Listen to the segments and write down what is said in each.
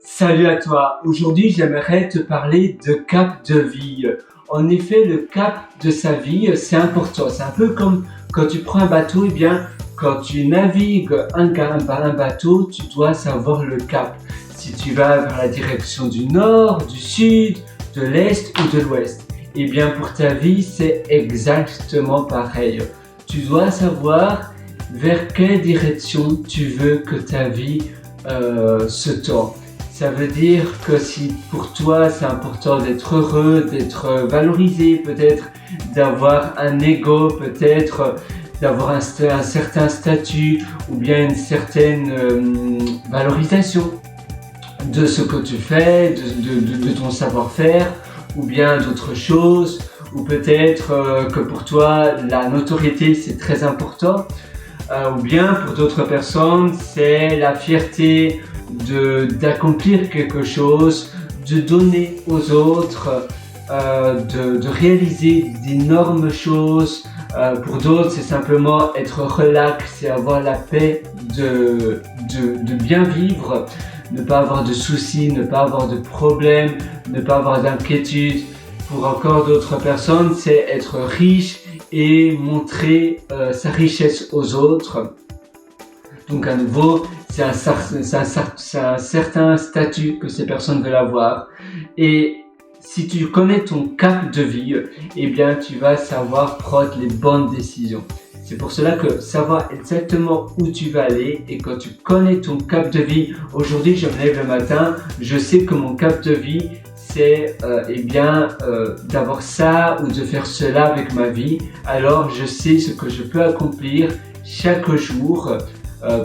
Salut à toi, aujourd'hui j'aimerais te parler de cap de vie. En effet, le cap de sa vie, c'est important. C'est un peu comme quand tu prends un bateau, et bien quand tu navigues un bateau, tu dois savoir le cap. Si tu vas vers la direction du nord, du sud, de l'est ou de l'ouest. Et bien pour ta vie, c'est exactement pareil. Tu dois savoir vers quelle direction tu veux que ta vie se tend. Ça veut dire que si pour toi c'est important d'être heureux, d'être valorisé, peut-être d'avoir un ego, peut-être d'avoir un certain statut ou bien une certaine valorisation de ce que tu fais, de ton savoir-faire ou bien d'autres choses, ou peut-être que pour toi la notoriété c'est très important, ou bien pour d'autres personnes c'est la fierté d'accomplir quelque chose, de donner aux autres, de réaliser d'énormes choses. Pour d'autres, c'est simplement être relax et avoir la paix de bien vivre, ne pas avoir de soucis, ne pas avoir de problèmes, ne pas avoir d'inquiétudes. Pour encore d'autres personnes, c'est être riche et montrer sa richesse aux autres. Donc à nouveau, c'est un certain statut que ces personnes veulent avoir. Et si tu connais ton cap de vie, eh bien tu vas savoir prendre les bonnes décisions. C'est pour cela que savoir exactement où tu vas aller et quand tu connais ton cap de vie, aujourd'hui je me lève le matin, je sais que mon cap de vie c'est d'avoir ça ou de faire cela avec ma vie. Alors je sais ce que je peux accomplir chaque jour.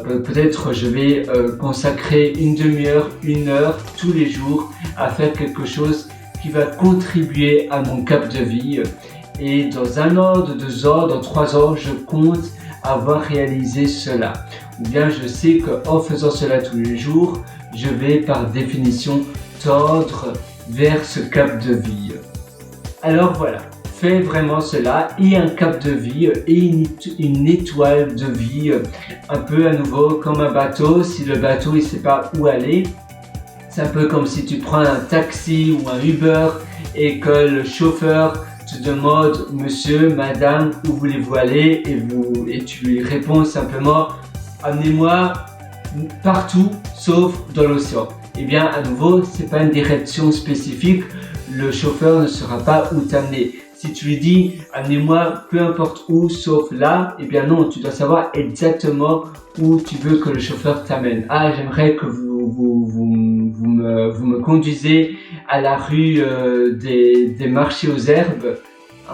Peut-être je vais consacrer une demi-heure, une heure tous les jours à faire quelque chose qui va contribuer à mon cap de vie. Et dans 1 an, dans 2 ans, dans 3 ans, je compte avoir réalisé cela. Ou bien je sais qu'en faisant cela tous les jours, je vais par définition tendre vers ce cap de vie. Alors voilà. Fais vraiment cela et un cap de vie et une étoile de vie, un peu à nouveau comme un bateau. Si le bateau il sait pas où aller, c'est un peu comme si tu prends un taxi ou un Uber et que le chauffeur te demande monsieur, madame, où voulez-vous aller, et tu lui réponds simplement amenez-moi partout sauf dans l'océan. Et bien à nouveau, c'est pas une direction spécifique, le chauffeur ne saura pas où t'amener. Si tu lui dis amenez-moi peu importe où sauf là, eh bien non, tu dois savoir exactement où tu veux que le chauffeur t'amène. Ah, j'aimerais que vous me conduisez à la rue des marchés aux herbes.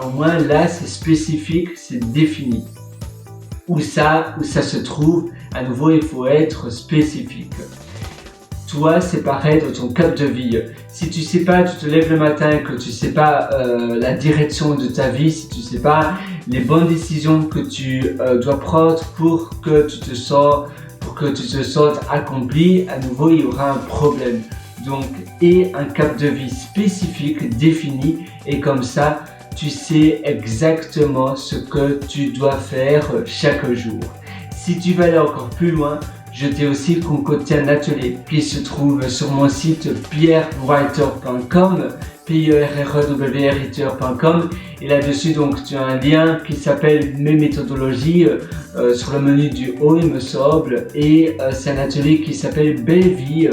Au moins là, c'est spécifique, c'est défini. Où ça se trouve, à nouveau, il faut être spécifique. Toi, c'est pareil dans ton cap de vie. Si tu sais pas, tu te lèves le matin et que tu sais pas la direction de ta vie, si tu sais pas les bonnes décisions que tu dois prendre pour que tu te sentes accompli, à nouveau, il y aura un problème. Donc, et un cap de vie spécifique, défini, et comme ça, tu sais exactement ce que tu dois faire chaque jour. Si tu veux aller encore plus loin, je t'ai aussi concocté un atelier qui se trouve sur mon site pierrewriter.com, pierrewriter.com, et là-dessus donc tu as un lien qui s'appelle mes méthodologies sur le menu du haut il me semble, et c'est un atelier qui s'appelle belle vie,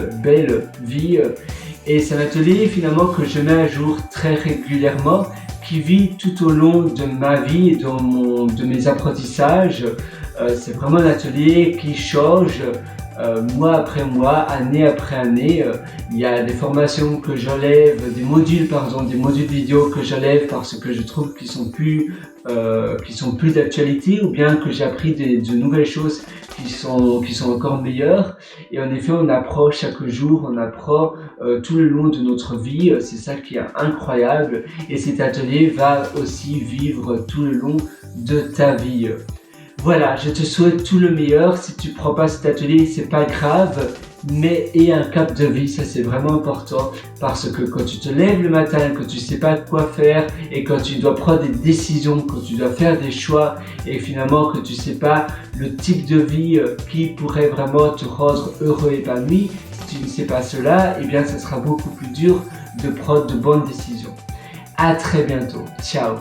et c'est un atelier finalement que je mets à jour très régulièrement, qui vit tout au long de ma vie et de mes apprentissages. C'est vraiment un atelier qui change mois après mois, année après année. Il y a des formations que j'enlève, des modules vidéo que j'enlève parce que je trouve qu'ils sont plus d'actualité, ou bien que j'ai appris de nouvelles choses qui sont encore meilleures. Et en effet, on apprend chaque jour, on apprend tout le long de notre vie. C'est ça qui est incroyable. Et cet atelier va aussi vivre tout le long de ta vie. Voilà, je te souhaite tout le meilleur. Si tu prends pas cet atelier, c'est pas grave, mais aie un cap de vie, ça c'est vraiment important, parce que quand tu te lèves le matin, que tu sais pas quoi faire, et quand tu dois prendre des décisions, quand tu dois faire des choix, et finalement que tu sais pas le type de vie qui pourrait vraiment te rendre heureux et épanoui, tu ne sais pas cela, eh bien, ça sera beaucoup plus dur de prendre de bonnes décisions. À très bientôt. Ciao.